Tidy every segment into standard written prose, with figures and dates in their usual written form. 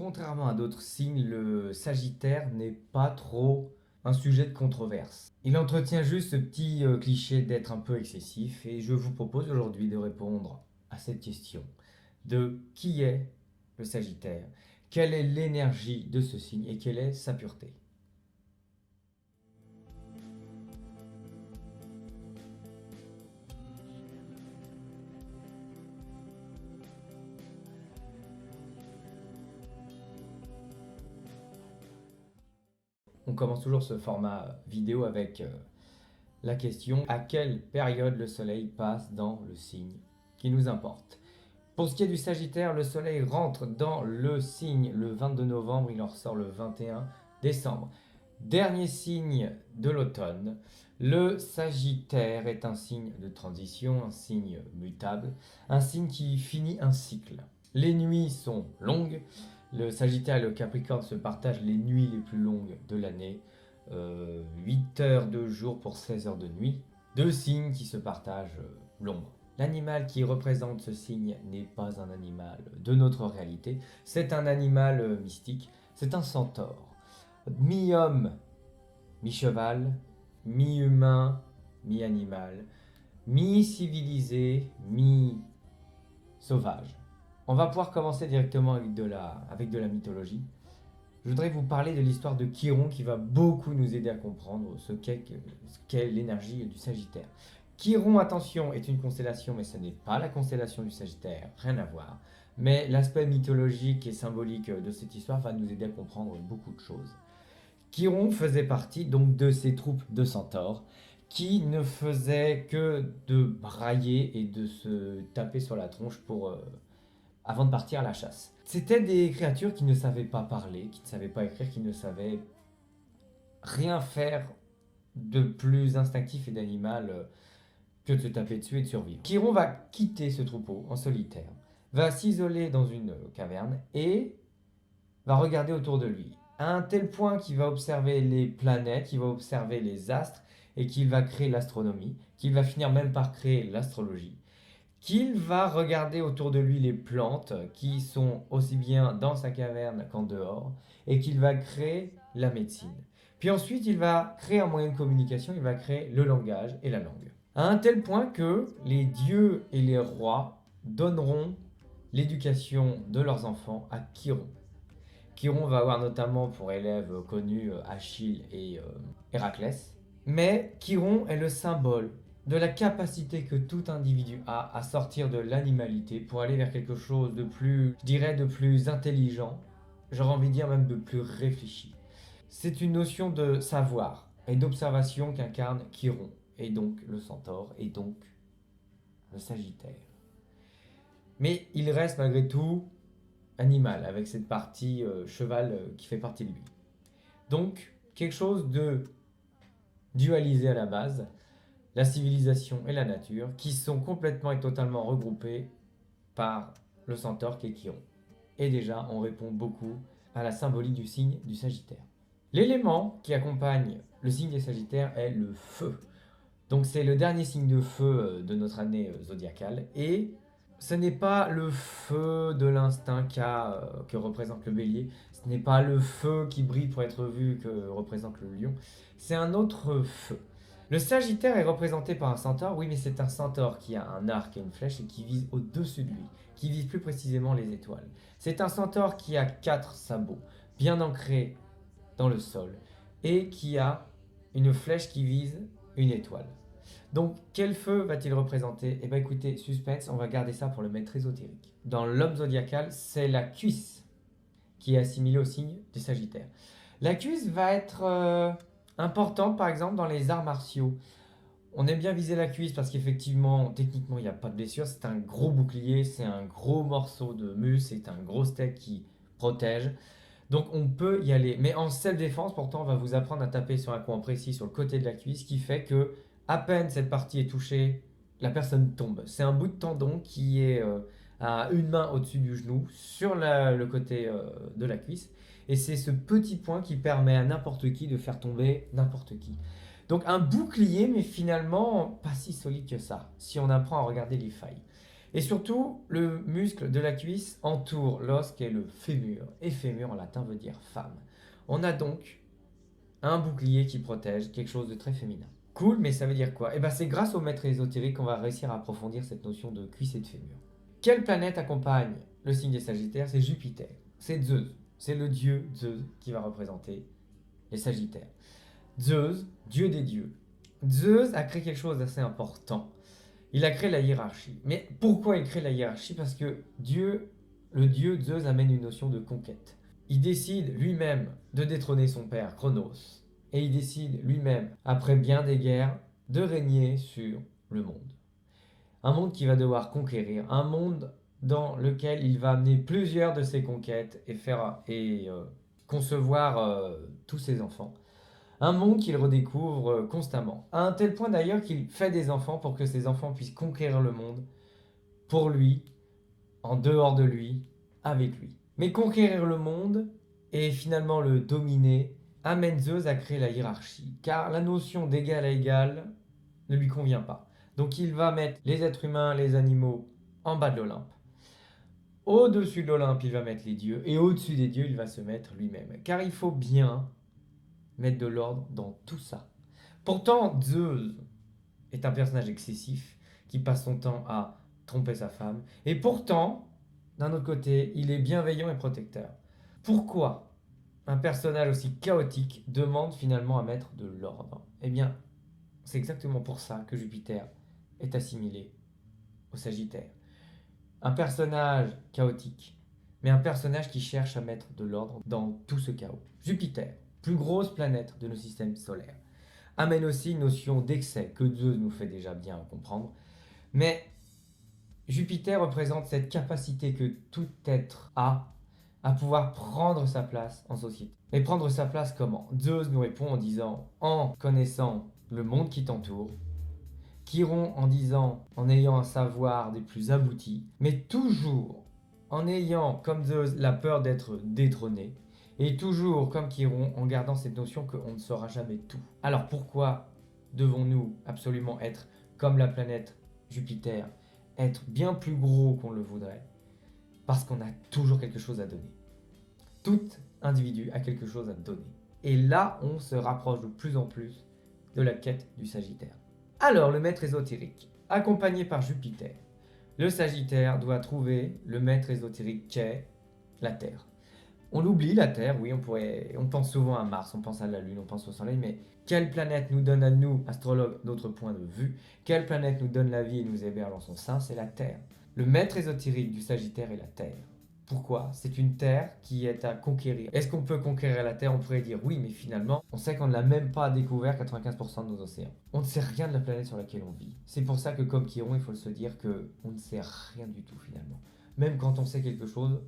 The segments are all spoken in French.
Contrairement à d'autres signes, le Sagittaire n'est pas trop un sujet de controverse. Il entretient juste ce petit cliché d'être un peu excessif et je vous propose aujourd'hui de répondre à cette question de qui est le Sagittaire, quelle est l'énergie de ce signe et quelle est sa pureté. On commence toujours ce format vidéo avec la question à quelle période le Soleil passe dans le signe qui nous importe. Pour ce qui est du Sagittaire, le Soleil rentre dans le signe le 22 novembre, il en ressort le 21 décembre. Dernier signe de l'automne, le Sagittaire est un signe de transition, un signe mutable, un signe qui finit un cycle. Les nuits sont longues, le Sagittaire et le Capricorne se partagent les nuits les plus longues de l'année, 8 heures de jour pour 16 heures de nuit, deux signes qui se partagent l'ombre. L'animal qui représente ce signe n'est pas un animal de notre réalité, c'est un animal mystique, c'est un centaure. Mi-homme, mi-cheval, mi-humain, mi-animal, mi-civilisé, mi-sauvage. On va pouvoir commencer directement avec de la mythologie. Je voudrais vous parler de l'histoire de Chiron qui va beaucoup nous aider à comprendre ce qu'est l'énergie du Sagittaire. Chiron, attention, est une constellation, mais ce n'est pas la constellation du Sagittaire, rien à voir. Mais l'aspect mythologique et symbolique de cette histoire va nous aider à comprendre beaucoup de choses. Chiron faisait partie donc de ces troupes de centaures qui ne faisaient que de brailler et de se taper sur la tronche avant de partir à la chasse. C'étaient des créatures qui ne savaient pas parler, qui ne savaient pas écrire, qui ne savaient rien faire de plus instinctif et d'animal que de se taper dessus et de survivre. Chiron va quitter ce troupeau en solitaire, va s'isoler dans une caverne et va regarder autour de lui. À un tel point qu'il va observer les planètes, qu'il va observer les astres et qu'il va créer l'astronomie, qu'il va finir même par créer l'astrologie, qu'il va regarder autour de lui les plantes qui sont aussi bien dans sa caverne qu'en dehors et qu'il va créer la médecine. Puis ensuite, il va créer un moyen de communication, il va créer le langage et la langue. À un tel point que les dieux et les rois donneront l'éducation de leurs enfants à Chiron. Chiron va avoir notamment pour élèves connus Achille et Héraclès. Mais Chiron est le symbole de la capacité que tout individu a à sortir de l'animalité pour aller vers quelque chose de plus, je dirais, de plus intelligent, j'aurais envie de dire même de plus réfléchi. C'est une notion de savoir et d'observation qu'incarne Chiron, et donc le centaure, et donc le Sagittaire. Mais il reste malgré tout animal, avec cette partie cheval qui fait partie de lui. Donc, quelque chose de dualisé à la base, la civilisation et la nature, qui sont complètement et totalement regroupés par le centaure qui est Chiron. Et déjà, on répond beaucoup à la symbolique du signe du Sagittaire. L'élément qui accompagne le signe des Sagittaires est le feu. Donc c'est le dernier signe de feu de notre année zodiacale. Et ce n'est pas le feu de l'instinct que représente le bélier. Ce n'est pas le feu qui brille pour être vu que représente le lion. C'est un autre feu. Le Sagittaire est représenté par un centaure, oui, mais c'est un centaure qui a un arc et une flèche et qui vise au-dessus de lui, qui vise plus précisément les étoiles. C'est un centaure qui a 4 sabots, bien ancrés dans le sol, et qui a une flèche qui vise une étoile. Donc, quel feu va-t-il représenter? Eh bien, écoutez, suspense, on va garder ça pour le maître ésotérique. Dans l'homme zodiacal, c'est la cuisse qui est assimilée au signe du Sagittaire. La cuisse va être importante, par exemple, dans les arts martiaux. On aime bien viser la cuisse parce qu'effectivement, techniquement, il n'y a pas de blessure. C'est un gros bouclier, c'est un gros morceau de muscle, c'est un gros steak qui protège. Donc on peut y aller. Mais en self-défense, pourtant, on va vous apprendre à taper sur un coin précis sur le côté de la cuisse, qui fait que, à peine cette partie est touchée, la personne tombe. C'est un bout de tendon qui est à une main au-dessus du genou, sur le côté de la cuisse. Et c'est ce petit point qui permet à n'importe qui de faire tomber n'importe qui. Donc un bouclier, mais finalement pas si solide que ça, si on apprend à regarder les failles. Et surtout, le muscle de la cuisse entoure l'os qui est le fémur. Et fémur en latin veut dire femme. On a donc un bouclier qui protège, quelque chose de très féminin. Cool, mais ça veut dire quoi? Eh bien, c'est grâce au maître ésotérique qu'on va réussir à approfondir cette notion de cuisse et de fémur. Quelle planète accompagne le signe des Sagittaires? C'est Jupiter. C'est Zeus. C'est le dieu Zeus qui va représenter les Sagittaires. Zeus, dieu des dieux. Zeus a créé quelque chose d'assez important. Il a créé la hiérarchie. Mais pourquoi il crée la hiérarchie? Parce que le dieu Zeus amène une notion de conquête. Il décide lui-même de détrôner son père Chronos. Et il décide lui-même, après bien des guerres, de régner sur le monde. Un monde qu'il va devoir conquérir. Un monde dans lequel il va amener plusieurs de ses conquêtes et concevoir tous ses enfants. Un monde qu'il redécouvre constamment. À un tel point d'ailleurs qu'il fait des enfants pour que ses enfants puissent conquérir le monde pour lui, en dehors de lui, avec lui. Mais conquérir le monde et finalement le dominer amène Zeus à créer la hiérarchie, car la notion d'égal à égal ne lui convient pas. Donc il va mettre les êtres humains, les animaux en bas de l'Olympe. Au-dessus de l'Olympe, il va mettre les dieux, et au-dessus des dieux, il va se mettre lui-même. Car il faut bien mettre de l'ordre dans tout ça. Pourtant, Zeus est un personnage excessif qui passe son temps à tromper sa femme. Et pourtant, d'un autre côté, il est bienveillant et protecteur. Pourquoi un personnage aussi chaotique demande finalement à mettre de l'ordre? Eh bien, c'est exactement pour ça que Jupiter est assimilé au Sagittaire. Un personnage chaotique, mais un personnage qui cherche à mettre de l'ordre dans tout ce chaos. Jupiter, plus grosse planète de nos systèmes solaires, amène aussi une notion d'excès que Zeus nous fait déjà bien comprendre. Mais Jupiter représente cette capacité que tout être a à pouvoir prendre sa place en société. Et prendre sa place comment? Zeus nous répond en disant en connaissant le monde qui t'entoure, Chiron en disant en ayant un savoir des plus aboutis, mais toujours en ayant comme Zeus la peur d'être détrôné, et toujours comme Chiron en gardant cette notion qu'on ne saura jamais tout. Alors pourquoi devons-nous absolument être comme la planète Jupiter, être bien plus gros qu'on le voudrait? Parce qu'on a toujours quelque chose à donner. Tout individu a quelque chose à donner. Et là, on se rapproche de plus en plus de la quête du Sagittaire. Alors, le maître ésotérique, accompagné par Jupiter, le Sagittaire doit trouver le maître ésotérique qu'est la Terre. On l'oublie, la Terre, oui, on pense souvent à Mars, on pense à la Lune, on pense au Soleil, mais quelle planète nous donne à nous, astrologues, notre point de vue? Quelle planète nous donne la vie et nous héberge en son sein? C'est la Terre. Le maître ésotérique du Sagittaire est la Terre. Pourquoi? C'est une terre qui est à conquérir. Est-ce qu'on peut conquérir la Terre? On pourrait dire oui, mais finalement, on sait qu'on ne l'a même pas découvert 95% de nos océans. On ne sait rien de la planète sur laquelle on vit. C'est pour ça que comme Chiron, il faut se dire qu'on ne sait rien du tout finalement. Même quand on sait quelque chose,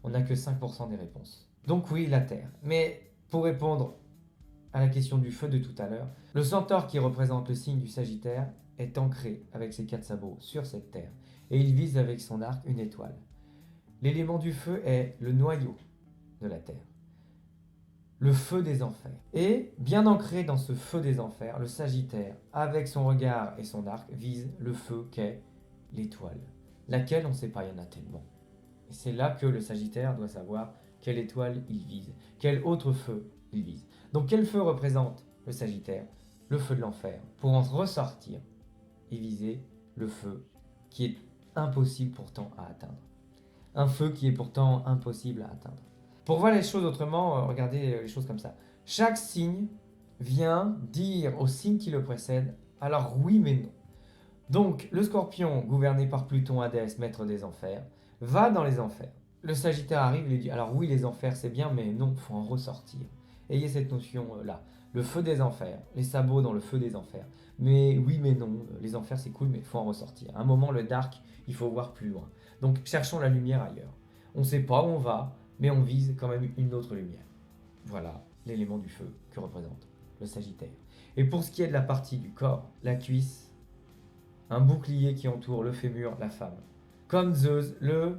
on n'a que 5% des réponses. Donc oui, la Terre. Mais pour répondre à la question du feu de tout à l'heure, le centaure qui représente le signe du Sagittaire est ancré avec ses 4 sabots sur cette Terre. Et il vise avec son arc une étoile. L'élément du feu est le noyau de la terre, le feu des enfers. Et bien ancré dans ce feu des enfers, le Sagittaire, avec son regard et son arc, vise le feu qu'est l'étoile, laquelle on ne sait pas, il y en a tellement. Et c'est là que le Sagittaire doit savoir quelle étoile il vise, quel autre feu il vise. Donc quel feu représente le Sagittaire? Le feu de l'enfer. Pour en ressortir et viser le feu qui est impossible pourtant à atteindre. Un feu qui est pourtant impossible à atteindre. Pour voir les choses autrement, regardez les choses comme ça. Chaque signe vient dire au signe qui le précède, alors oui mais non. Donc le Scorpion, gouverné par Pluton, Hadès, maître des enfers, va dans les enfers. Le Sagittaire arrive et lui dit, alors oui les enfers c'est bien, mais non, il faut en ressortir. Ayez cette notion-là. Le feu des enfers, les sabots dans le feu des enfers. Mais oui mais non, les enfers c'est cool, mais il faut en ressortir. À un moment, le dark, il faut voir plus loin. Donc cherchons la lumière ailleurs. On ne sait pas où on va, mais on vise quand même une autre lumière. Voilà l'élément du feu que représente le Sagittaire. Et pour ce qui est de la partie du corps, la cuisse, un bouclier qui entoure le fémur, la femme. Comme Zeus,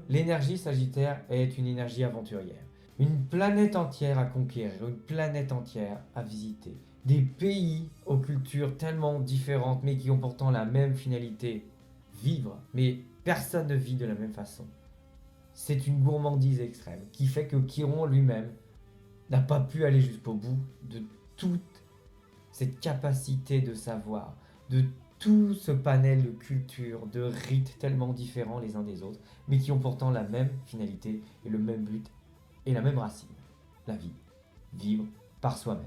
l'énergie Sagittaire est une énergie aventurière. Une planète entière à conquérir, une planète entière à visiter. Des pays aux cultures tellement différentes, mais qui ont pourtant la même finalité, vivre. Mais Personne ne vit de la même façon. C'est une gourmandise extrême qui fait que Chiron lui-même n'a pas pu aller jusqu'au bout de toute cette capacité de savoir, de tout ce panel de cultures, de rites tellement différents les uns des autres, mais qui ont pourtant la même finalité et le même but et la même racine, la vie, vivre par soi-même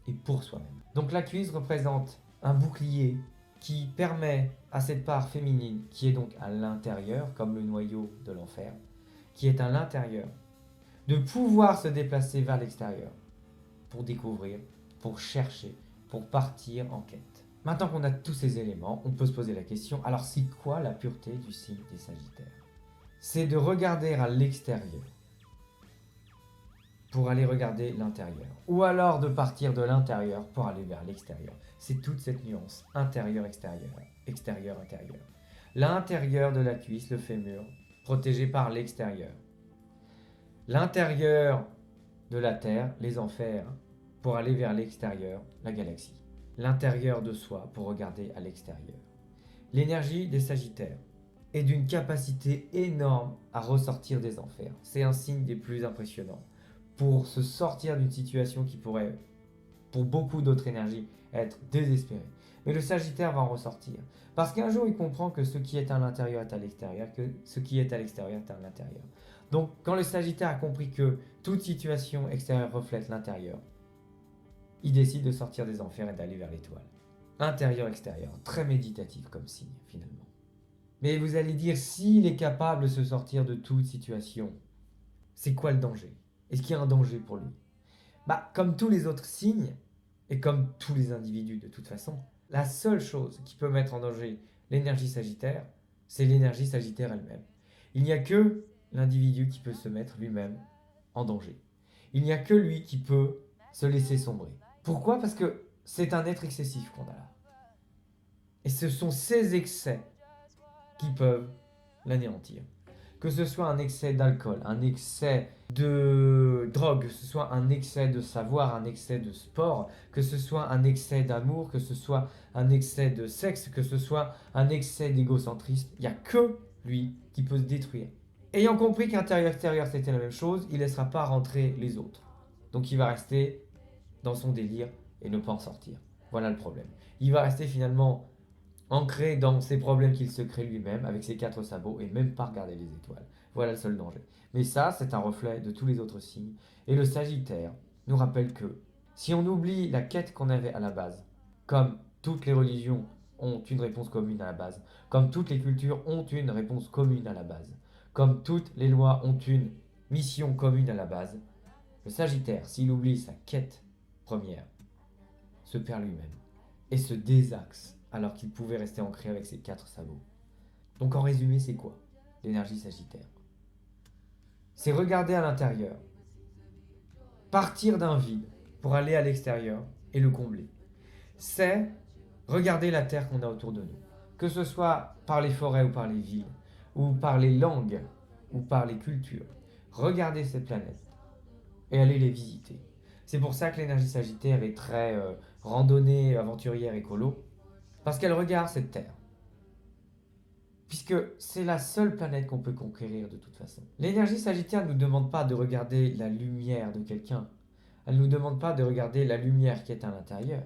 et pour soi-même. Donc la cuisse représente un bouclier qui permet à cette part féminine, qui est donc à l'intérieur, comme le noyau de l'enfer, qui est à l'intérieur, de pouvoir se déplacer vers l'extérieur pour découvrir, pour chercher, pour partir en quête. Maintenant qu'on a tous ces éléments, on peut se poser la question, alors c'est quoi la pureté du signe des Sagittaires? C'est de regarder à l'extérieur pour aller regarder l'intérieur. Ou alors de partir de l'intérieur pour aller vers l'extérieur. C'est toute cette nuance, intérieur-extérieur, extérieur-intérieur. L'intérieur de la cuisse, le fémur, protégé par l'extérieur. L'intérieur de la Terre, les enfers, pour aller vers l'extérieur, la galaxie. L'intérieur de soi pour regarder à l'extérieur. L'énergie des Sagittaires est d'une capacité énorme à ressortir des enfers. C'est un signe des plus impressionnants. Pour se sortir d'une situation qui pourrait, pour beaucoup d'autres énergies, être désespérée. Mais le Sagittaire va en ressortir. Parce qu'un jour, il comprend que ce qui est à l'intérieur est à l'extérieur, que ce qui est à l'extérieur est à l'intérieur. Donc, quand le Sagittaire a compris que toute situation extérieure reflète l'intérieur, il décide de sortir des enfers et d'aller vers l'étoile. Intérieur-extérieur, très méditatif comme signe, finalement. Mais vous allez dire, s'il est capable de se sortir de toute situation, c'est quoi le danger? Est-ce qu'il y a un danger pour lui? Comme tous les autres signes, et comme tous les individus de toute façon, la seule chose qui peut mettre en danger l'énergie sagittaire, c'est l'énergie sagittaire elle-même. Il n'y a que l'individu qui peut se mettre lui-même en danger. Il n'y a que lui qui peut se laisser sombrer. Pourquoi? Parce que c'est un être excessif qu'on a là. Et ce sont ces excès qui peuvent l'anéantir. Que ce soit un excès d'alcool, un excès de drogue, que ce soit un excès de savoir, un excès de sport, que ce soit un excès d'amour, que ce soit un excès de sexe, que ce soit un excès d'égocentrisme, il n'y a que lui qui peut se détruire. Ayant compris qu'intérieur-extérieur c'était la même chose, il ne laissera pas rentrer les autres. Donc il va rester dans son délire et ne pas en sortir. Voilà le problème. Il va rester finalement ancré dans ses problèmes qu'il se crée lui-même avec ses 4 sabots et même pas regarder les étoiles. Voilà le seul danger. Mais ça, c'est un reflet de tous les autres signes. Et le Sagittaire nous rappelle que si on oublie la quête qu'on avait à la base, comme toutes les religions ont une réponse commune à la base, comme toutes les cultures ont une réponse commune à la base, comme toutes les lois ont une mission commune à la base, le Sagittaire, s'il oublie sa quête première, se perd lui-même et se désaxe alors qu'il pouvait rester ancré avec ses 4 sabots. Donc en résumé, c'est quoi l'énergie sagittaire? C'est regarder à l'intérieur, partir d'un vide pour aller à l'extérieur et le combler. C'est regarder la terre qu'on a autour de nous, que ce soit par les forêts ou par les villes, ou par les langues, ou par les cultures. Regardez cette planète et aller les visiter. C'est pour ça que l'énergie sagittaire est très randonnée, aventurière, écolo, parce qu'elle regarde cette Terre. Puisque c'est la seule planète qu'on peut conquérir de toute façon. L'énergie sagittaire ne nous demande pas de regarder la lumière de quelqu'un. Elle ne nous demande pas de regarder la lumière qui est à l'intérieur.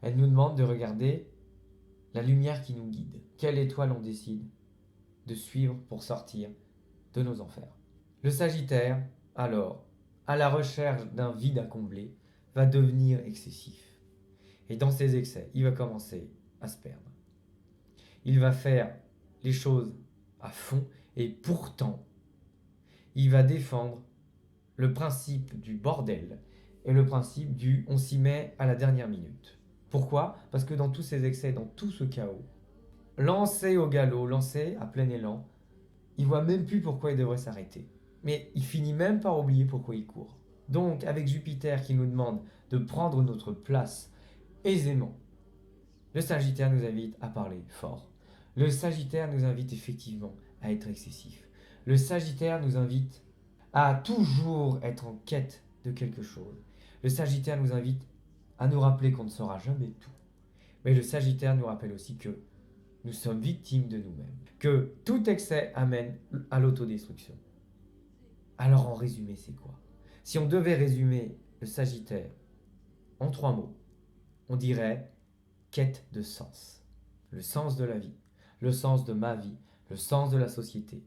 Elle nous demande de regarder la lumière qui nous guide. Quelle étoile on décide de suivre pour sortir de nos enfers. Le Sagittaire, alors, à la recherche d'un vide à combler, va devenir excessif. Et dans ces excès, il va commencer à se perdre. Il va faire les choses à fond et pourtant, il va défendre le principe du bordel et le principe du on s'y met à la dernière minute. Pourquoi? Parce que dans tous ces excès, dans tout ce chaos, lancé au galop, lancé à plein élan, il voit même plus pourquoi il devrait s'arrêter. Mais il finit même par oublier pourquoi il court. Donc, avec Jupiter qui nous demande de prendre notre place aisément, le Sagittaire nous invite à parler fort. Le Sagittaire nous invite effectivement à être excessif. Le Sagittaire nous invite à toujours être en quête de quelque chose. Le Sagittaire nous invite à nous rappeler qu'on ne saura jamais tout. Mais le Sagittaire nous rappelle aussi que nous sommes victimes de nous-mêmes, que tout excès amène à l'autodestruction. Alors en résumé, c'est quoi? Si on devait résumer le Sagittaire en 3 mots, on dirait quête de sens. Le sens de la vie, le sens de ma vie, le sens de la société,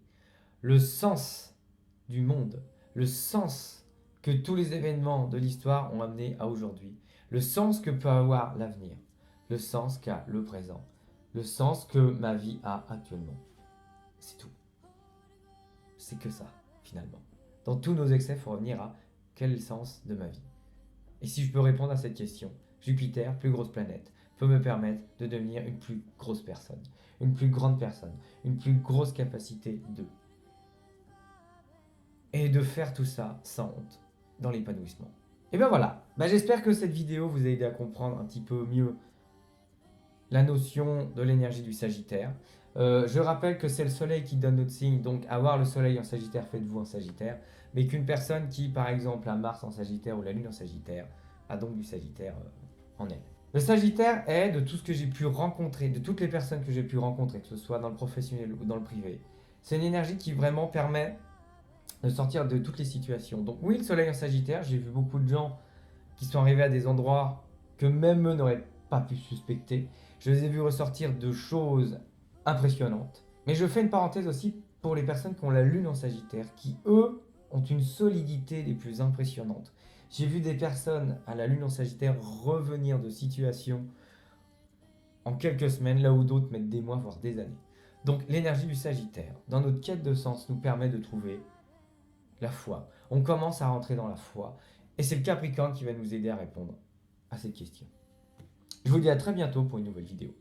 le sens du monde, le sens que tous les événements de l'histoire ont amené à aujourd'hui, le sens que peut avoir l'avenir, le sens qu'a le présent, le sens que ma vie a actuellement. C'est tout. C'est que ça, finalement. Dans tous nos excès, il faut revenir à quel est le sens de ma vie. Et si je peux répondre à cette question, Jupiter, plus grosse planète, peut me permettre de devenir une plus grosse personne, une plus grande personne, une plus grosse capacité de. Et de faire tout ça sans honte, dans l'épanouissement. Et ben voilà, j'espère que cette vidéo vous a aidé à comprendre un petit peu mieux la notion de l'énergie du Sagittaire. Je rappelle que c'est le soleil qui donne notre signe, donc avoir le soleil en Sagittaire fait de vous un Sagittaire, mais qu'une personne qui, par exemple, a Mars en Sagittaire ou la Lune en Sagittaire, a donc du Sagittaire en elle. Le Sagittaire est, de tout ce que j'ai pu rencontrer, de toutes les personnes que j'ai pu rencontrer, que ce soit dans le professionnel ou dans le privé, c'est une énergie qui vraiment permet de sortir de toutes les situations. Donc oui, le soleil en Sagittaire, j'ai vu beaucoup de gens qui sont arrivés à des endroits que même eux n'auraient pas pu suspecter. Je les ai vus ressortir de choses impressionnantes. Mais je fais une parenthèse aussi pour les personnes qui ont la lune en Sagittaire, qui eux ont une solidité des plus impressionnantes. J'ai vu des personnes à la lune en Sagittaire revenir de situations en quelques semaines, là où d'autres mettent des mois, voire des années. Donc l'énergie du Sagittaire, dans notre quête de sens, nous permet de trouver la foi. On commence à rentrer dans la foi. Et c'est le Capricorne qui va nous aider à répondre à cette question. Je vous dis à très bientôt pour une nouvelle vidéo.